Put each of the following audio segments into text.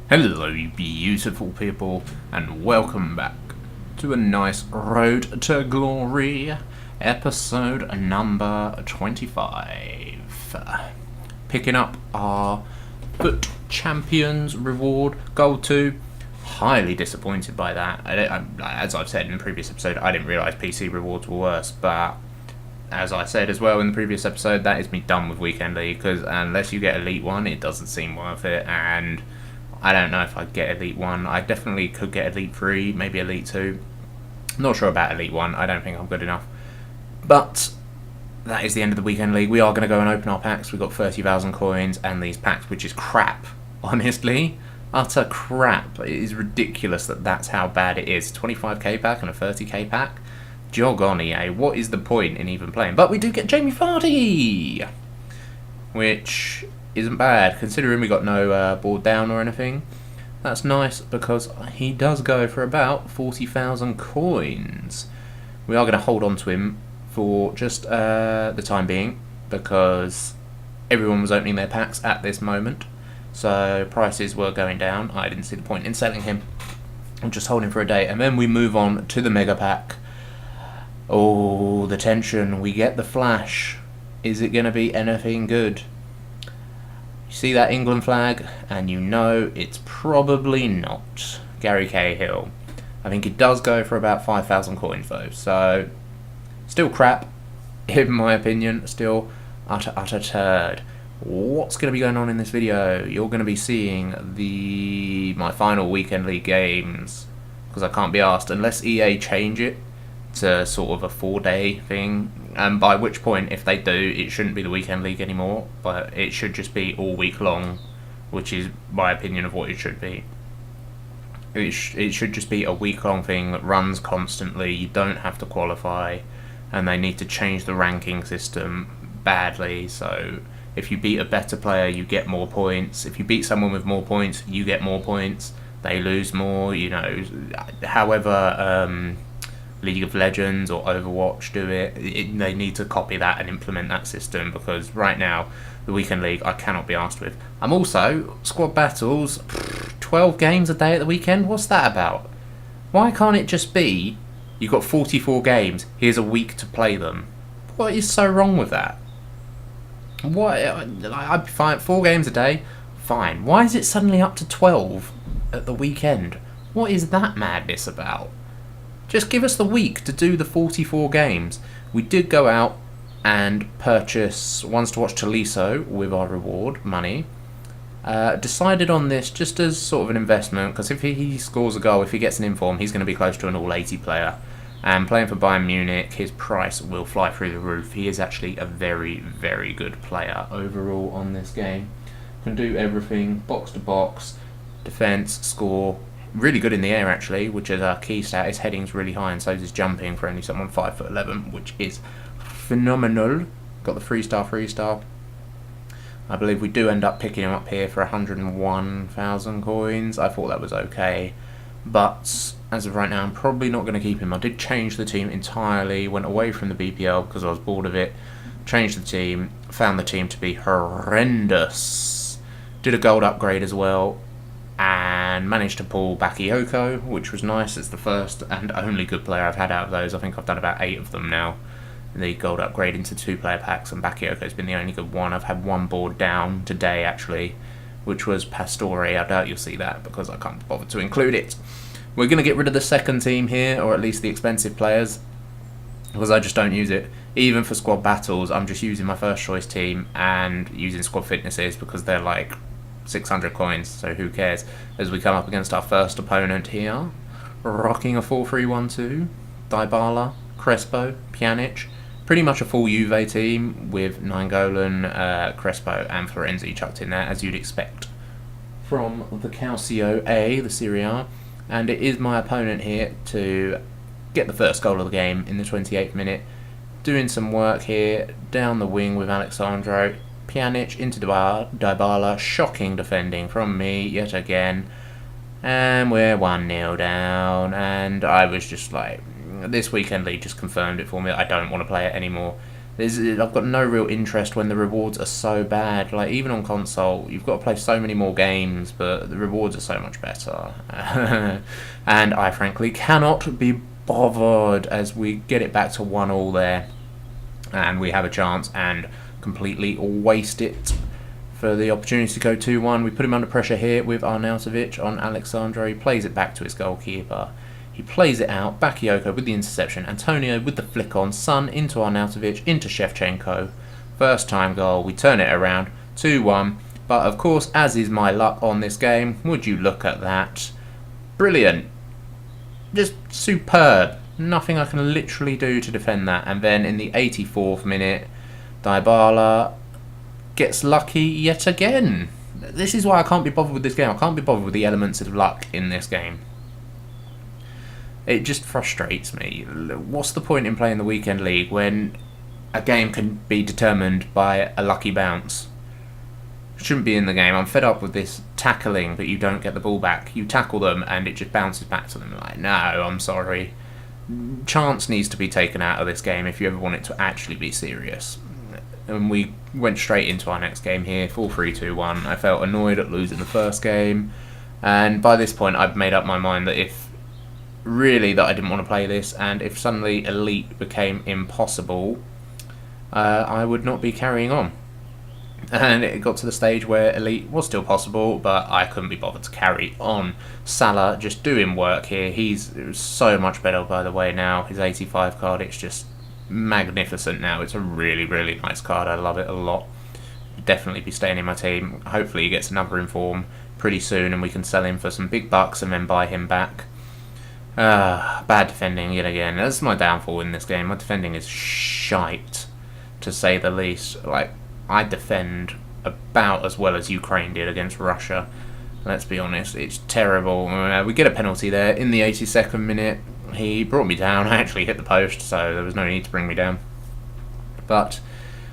Hello, you beautiful people, and welcome back to a nice Road to Glory episode number 25. Picking up our Foot Champions reward, Gold 2. Highly disappointed by that. As I've said in the previous episode, I didn't realise PC rewards were worse, but as I said as well in the previous episode, that is me done with Weekend League, because unless you get Elite 1, it doesn't seem worth it, and I don't know if I'd get Elite 1. I definitely could get Elite 3, maybe Elite 2. Not sure about Elite 1. I don't think I'm good enough. But that is the end of the Weekend League. We are going to go and open our packs. We've got 30,000 coins and these packs, which is crap, honestly. Utter crap. It is ridiculous that that's how bad it is. 25k pack and a 30k pack. Jog on, EA. What is the point in even playing? But we do get Jamie Vardy, which isn't bad, considering we got no board down or anything. That's nice because he does go for about 40,000 coins. We are going to hold on to him for just the time being because everyone was opening their packs at this moment, so prices were going down. I didn't see the point in selling him. I'm just holding for a day, and then we move on to the mega pack. Oh, the tension. We get the flash. Is it going to be anything good? You see that England flag, and you know it's probably not. Gary Cahill. I think it does go for about 5,000 coins though, so still crap, in my opinion. Still utter turd. What's going to be going on in this video? You're going to be seeing my final Weekend League games, because I can't be asked unless EA change it to sort of a 4-day thing, and by which point, if they do, it shouldn't be the Weekend League anymore, but it should just be all week long, which is my opinion of what it should be. It should just be a week-long thing that runs constantly. You don't have to qualify, and they need to change the ranking system badly, so if you beat a better player, you get more points. If you beat someone with more points, you get more points. They lose more, you know. However League of Legends or Overwatch do it. They need to copy that and implement that system, because right now the Weekend League I cannot be asked with. I'm also squad battles, 12 games a day at the weekend. What's that about? Why can't it just be you've got 44 games, here's a week to play them? What is so wrong with that? What? I'd be fine. 4 games a day, fine. Why is it suddenly up to 12 at the weekend? What is that madness about? Just give us the week to do the 44 games. We did go out and purchase Ones to Watch Tolisso with our reward money. Decided on this just as sort of an investment, because if he scores a goal, if he gets an inform, he's going to be close to an all-80 player. And playing for Bayern Munich, his price will fly through the roof. He is actually a very, very good player overall on this game. Can do everything, box to box, defence, score. Really good in the air actually, which is our key stat. His heading's really high, and so is his jumping for only someone 5'11", which is phenomenal. Got the 3-star. I believe we do end up picking him up here for 101,000 coins. I thought that was okay, but as of right now, I'm probably not going to keep him. I did change the team entirely, went away from the BPL because I was bored of it. Changed the team, found the team to be horrendous. Did a gold upgrade as well, and managed to pull Bakayoko, which was nice. It's the first and only good player I've had out of those. I think I've done about 8 of them now. The gold upgrade into 2-player packs, and Bakayoko's been the only good one. I've had one board down today actually, which was Pastore. I doubt you'll see that because I can't bother to include it. We're going to get rid of the second team here, or at least the expensive players, because I just don't use it. Even for squad battles, I'm just using my first choice team and using squad fitnesses because they're like 600 coins, so who cares. As we come up against our first opponent here, rocking a 4-3-1-2, Dybala, Crespo, Pjanic, pretty much a full Juve team with Nainggolan, Crespo and Florenzi chucked in there, as you'd expect from the Calcio A, the Serie A. And it is my opponent here to get the first goal of the game in the 28th minute, doing some work here down the wing with Alexandro. Pjanic into Dybala, shocking defending from me yet again, and we're 1-0 down, and I was just like, this Weekend League just confirmed it for me. I don't want to play it anymore. I've got no real interest when the rewards are so bad. Like, even on console, you've got to play so many more games, but the rewards are so much better. And I frankly cannot be bothered as we get it back to 1-1 there. And we have a chance and completely waste it for the opportunity to go 2-1. We put him under pressure here with Arnautovic on Alexandro. He plays it back to his goalkeeper. He plays it out, Bakayoko with the interception, Antonio with the flick on, Son into Arnautovic, into Shevchenko. First time goal, we turn it around, 2-1. But of course, as is my luck on this game, would you look at that? Brilliant. Just superb. Nothing I can literally do to defend that. And then in the 84th minute, Dybala gets lucky yet again. This is why I can't be bothered with this game. I can't be bothered with the elements of luck in this game. It just frustrates me. What's the point in playing the weekend league when a game can be determined by a lucky bounce? Shouldn't be in the game. I'm fed up with this tackling, but you don't get the ball back. You tackle them and it just bounces back to them. Like, no, I'm sorry. Chance needs to be taken out of this game if you ever want it to actually be serious. And we went straight into our next game here, 4-3-2-1. I felt annoyed at losing the first game, and by this point I'd made up my mind that that I didn't want to play this, and if suddenly Elite became impossible, I would not be carrying on. And it got to the stage where Elite was still possible, but I couldn't be bothered to carry on. Salah just doing work here. He's so much better, by the way, now. His 85 card, it's just magnificent now. It's a really, really nice card. I love it a lot. Definitely be staying in my team. Hopefully he gets another inform pretty soon and we can sell him for some big bucks and then buy him back. Bad defending yet again. That's my downfall in this game. My defending is shite, to say the least. Like, I defend about as well as Ukraine did against Russia. Let's be honest, it's terrible. We get a penalty there in the 82nd minute. He brought me down. I actually hit the post, so there was no need to bring me down. But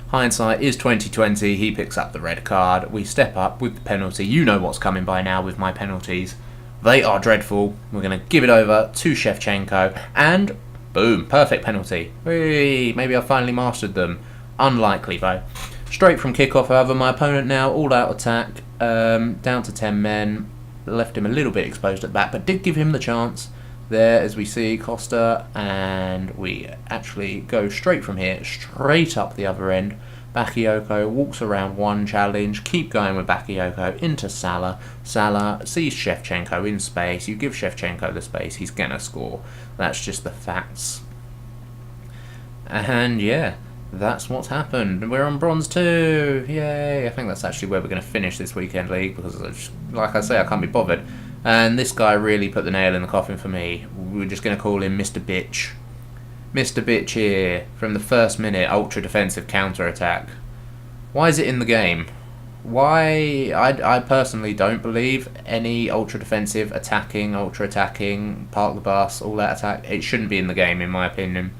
hindsight is 2020. He picks up the red card. We step up with the penalty. You know what's coming by now with my penalties. They are dreadful. We're going to give it over to Shevchenko, and boom, perfect penalty. Whee, maybe I finally mastered them. Unlikely though. Straight from kickoff, however, my opponent now all out attack, down to 10 men. Left him a little bit exposed at the back, but did give him the chance. There, as we see, Costa, and we actually go straight from here, straight up the other end. Bakayoko walks around one challenge, keep going with Bakayoko into Salah. Salah sees Shevchenko in space. You give Shevchenko the space, he's going to score. That's just the facts. And yeah, that's what's happened. We're on bronze 2. Yay! I think that's actually where we're going to finish this weekend league because, like I say, I can't be bothered. And this guy really put the nail in the coffin for me. We're just going to call him Mr. Bitch. Mr. Bitch here, from the first minute, ultra defensive counter attack. Why is it in the game? Why? I personally don't believe any ultra defensive attacking, ultra attacking, park the bus, all that attack. It shouldn't be in the game, in my opinion.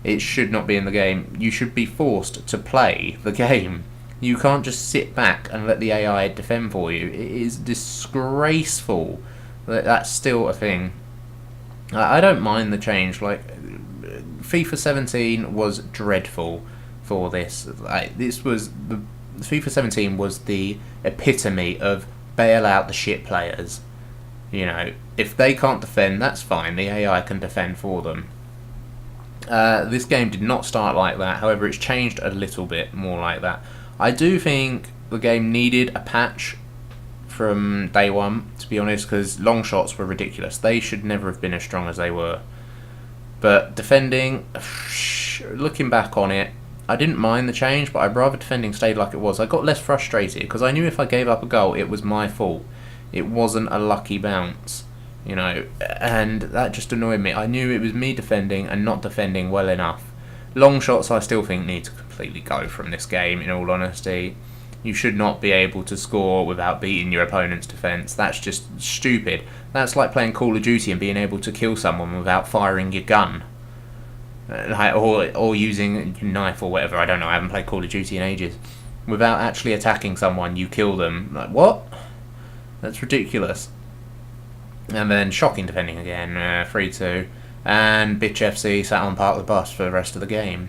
It should not be in the game. You should be forced to play the game. You can't just sit back and let the AI defend for you. It is disgraceful that that's still a thing. I don't mind the change. Like, FIFA 17 was dreadful for this. FIFA 17 was the epitome of bail out the shit players. You know, if they can't defend, that's fine. The AI can defend for them. This game did not start like that. However, it's changed a little bit more like that. I do think the game needed a patch from day one, to be honest, because long shots were ridiculous. They should never have been as strong as they were. But defending, looking back on it, I didn't mind the change, but I'd rather defending stayed like it was. I got less frustrated because I knew if I gave up a goal, it was my fault. It wasn't a lucky bounce, you know, and that just annoyed me. I knew it was me defending and not defending well enough. Long shots I still think need to completely go from this game, in all honesty. You should not be able to score without beating your opponent's defence. That's just stupid. That's like playing Call of Duty and being able to kill someone without firing your gun. Or using a knife or whatever, I don't know, I haven't played Call of Duty in ages. Without actually attacking someone, you kill them. Like, what? That's ridiculous. And then shocking defending again, 3-2. And Bitch FC sat on part of the bus for the rest of the game.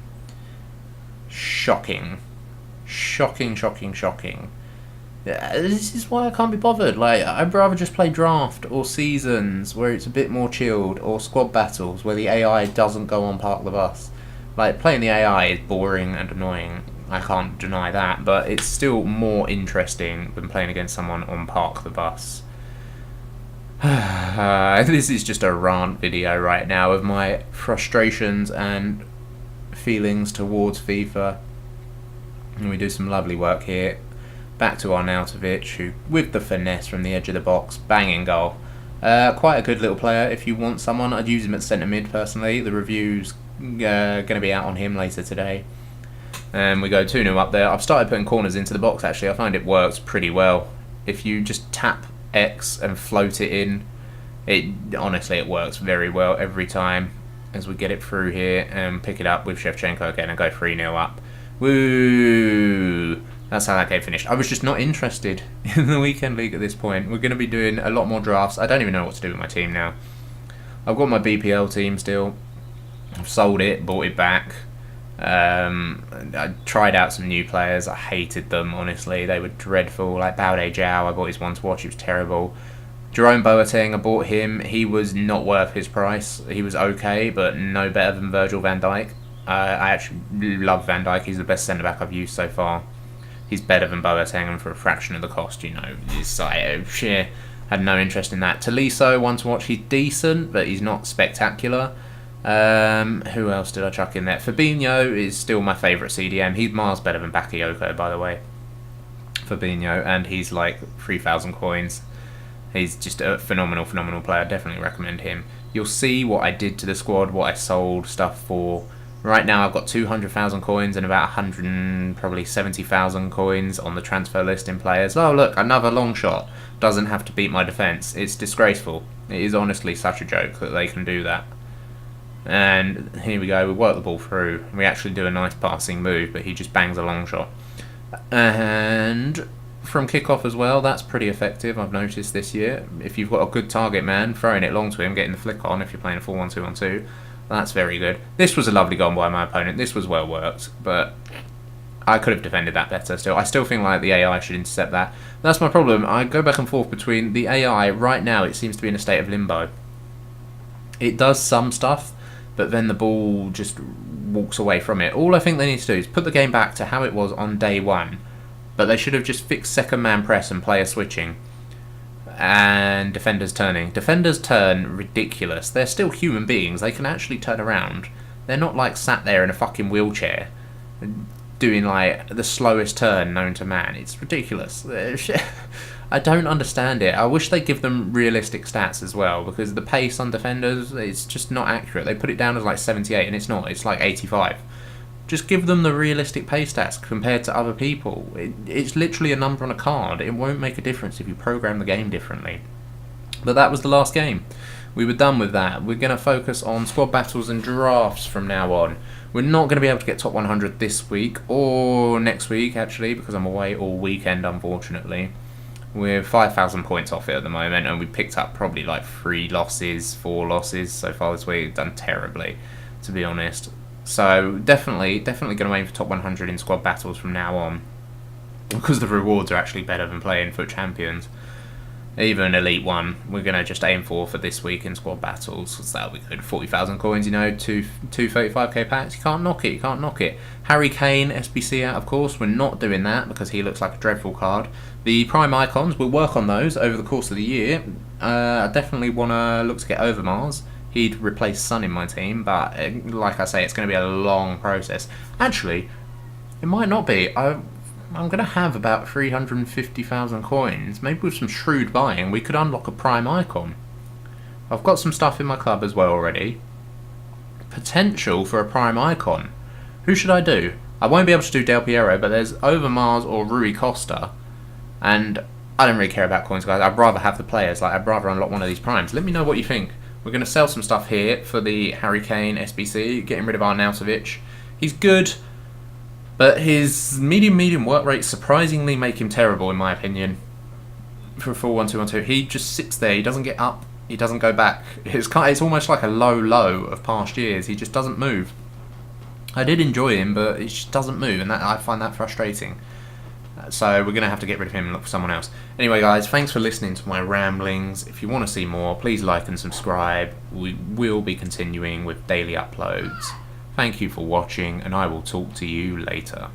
Shocking. Shocking, shocking, shocking. This is why I can't be bothered. Like, I'd rather just play draft or seasons where it's a bit more chilled, or squad battles where the AI doesn't go on Park the Bus. Like, playing the AI is boring and annoying. I can't deny that, but it's still more interesting than playing against someone on Park the Bus. This is just a rant video right now of my frustrations and feelings towards FIFA. And we do some lovely work here. Back to Arnautovic, who, with the finesse from the edge of the box, banging goal. Quite a good little player. If you want someone, I'd use him at centre mid personally. The review's going to be out on him later today. And we go 2-0 up there. I've started putting corners into the box actually. I find it works pretty well. If you just tap X and float it in, honestly it works very well every time. As we get it through here and pick it up with Shevchenko again and go 3-0 up. Woo! That's how that game finished. I was just not interested in the weekend league at this point. We're going to be doing a lot more drafts. I don't even know what to do with my team now. I've got my BPL team still. I've sold it, bought it back. I tried out some new players. I hated them, honestly. They were dreadful. Like Baude Zhao, I bought his one to watch. It was terrible. Jerome Boateng, I bought him. He was not worth his price. He was okay, but no better than Virgil van Dijk. I actually love Van Dijk. He's the best centre-back I've used so far. He's better than Boateng, and for a fraction of the cost, you know. Had no interest in that. Tolisso, one to watch. He's decent, but he's not spectacular. Who else did I chuck in there? Fabinho is still my favourite CDM. He's miles better than Bakayoko, by the way. Fabinho, and he's like 3,000 coins. He's just a phenomenal, phenomenal player. Definitely recommend him. You'll see what I did to the squad, what I sold stuff for. Right now I've got 200,000 coins and about 170,000 coins on the transfer list in players. Oh look, another long shot. Doesn't have to beat my defence. It's disgraceful. It is honestly such a joke that they can do that. And here we go, we work the ball through. We actually do a nice passing move, but he just bangs a long shot. And from kickoff as well, that's pretty effective, I've noticed this year. If you've got a good target man, throwing it long to him, getting the flick on if you're playing a 4-1-2-1-2. That's very good. This was a lovely goal by my opponent. This was well worked, but I could have defended that better still. I still think like the AI should intercept that. That's my problem. I go back and forth between the AI. Right now it seems to be in a state of limbo. It does some stuff, but then the ball just walks away from it. All I think they need to do is put the game back to how it was on day one, but they should have just fixed second man press and player switching. And defenders turning. Defenders turn ridiculous. They're still human beings. They can actually turn around. They're not like sat there in a fucking wheelchair doing like the slowest turn known to man. It's ridiculous. I don't understand it. I wish they'd give them realistic stats as well, because the pace on defenders, it's just not accurate. They put it down as like 78 and it's not. It's like 85. Just give them the realistic pace stats compared to other people. It's literally a number on a card. It won't make a difference if you program the game differently. But that was the last game. We were done with that. We're going to focus on squad battles and drafts from now on. We're not going to be able to get top 100 this week or next week, actually, because I'm away all weekend, unfortunately. We're 5,000 points off it at the moment, and we picked up probably like 4 losses so far this week. We've done terribly, to be honest. So definitely going to aim for top 100 in squad battles from now on, because the rewards are actually better than playing for champions. Even Elite 1, we're going to just aim for this week in squad battles. So that'll be good. 40,000 coins, you know, two 35k packs. You can't knock it. Harry Kane, SBC out, of course. We're not doing that because he looks like a dreadful card. The Prime Icons, we'll work on those over the course of the year. I definitely want to look to get Overmars. He'd replace Son in my team, but like I say, it's going to be a long process. Actually, it might not be. I'm going to have about 350,000 coins. Maybe with some shrewd buying, we could unlock a Prime Icon. I've got some stuff in my club as well already. Potential for a Prime Icon. Who should I do? I won't be able to do Del Piero, but there's Overmars or Rui Costa. And I don't really care about coins, guys. I'd rather have the players. Like, I'd rather unlock one of these primes. Let me know what you think. We're going to sell some stuff here for the Harry Kane SBC, getting rid of Arnautovic. He's good, but his medium work rates surprisingly make him terrible, in my opinion. For a 4-1-2-1-2, he just sits there. He doesn't get up. He doesn't go back. It's almost like a low of past years. He just doesn't move. I did enjoy him, but it just doesn't move, and I find that frustrating. So we're going to have to get rid of him and look for someone else. Anyway, guys, thanks for listening to my ramblings. If you want to see more, please like and subscribe. We will be continuing with daily uploads. Thank you for watching, and I will talk to you later.